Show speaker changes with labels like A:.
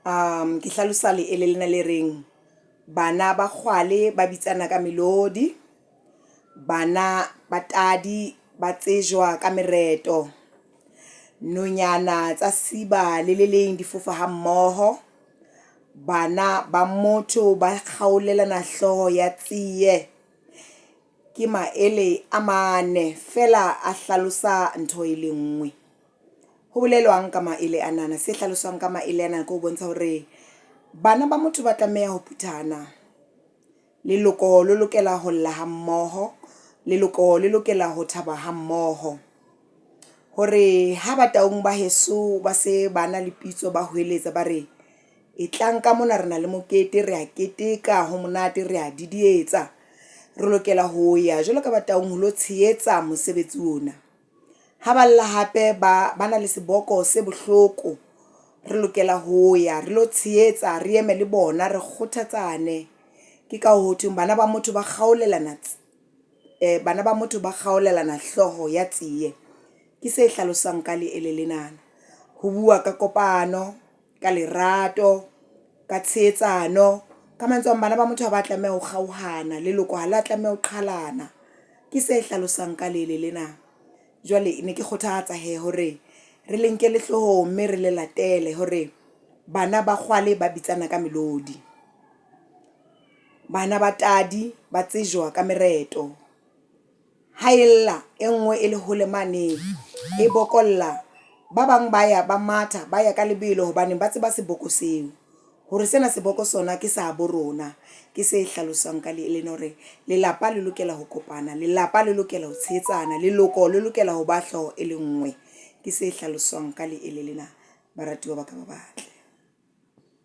A: ke hlalosa le lena le reng bana ba kgwale ba bitsana ka melodi, bana ba tadi ba tsejwa ka mereto, nonyana tsa siba le leng di fofa ha mmoho, bana ba motho ba kgaolelana hlooho ya tsiye. Ke maele a mane fela a hlalosa ntho e le nngwe. Ho bolelwang ka maele anana, se hlalosang ka maele anana ke ho bontsha hore bana ba motho ba tlameha ho phuthana. Leloko le lokela ho lla ha mmoho, leloko le lokela ho thaba ha mmoho. Hore ha bataung ba heso ba se bana le pitso ba hoeletsa ba re e tlang ka mona re na le mokete, re a keteka ho monate, re a didietsa, re lokela ho ya jwalo ka bataung ho lo tshehetsa mosebetsi ona. Ha ba lla hape ba na le seboko se bohloko, re lokela ho ya re lo tshehetsa, re eme le bona, re kgothatsane. Ke ka ho thweng bana ba motho ba kgaolelana hlooho ya tsiye. Ke se hlalosang ka leele lenana. Ho bua ka kopano, ka lerato, ka tshehetsano. Ka mantswe bana ba motho ha ba tlameha ho kgaohana, leloko ha la tlameha ho qhalana. Ke se hlalosang ka leele lena. Jwale ne ke kgothatsa hore re le nke hloohong mme re le latele hore bana ba kgwale ba bitsana ka melodi, bana ba tadi ba tsejwa ka mereto. Ha ella e nngwe e le hole mane e bokolla, ba bang ba ya ba matha ba ya ka lebelo hobane ba tseba seboko seo, hore sena seboko sona ke sa bo rona. Ke se hlalosang ka le hore lelapa le lokela ho kopana, lelapa le lokela ho tshehetsana, leloko le lokela ho ba hlooho e le nngwe. Ke se hlalosang ka leele lena, baratuwa ba ka ba batle.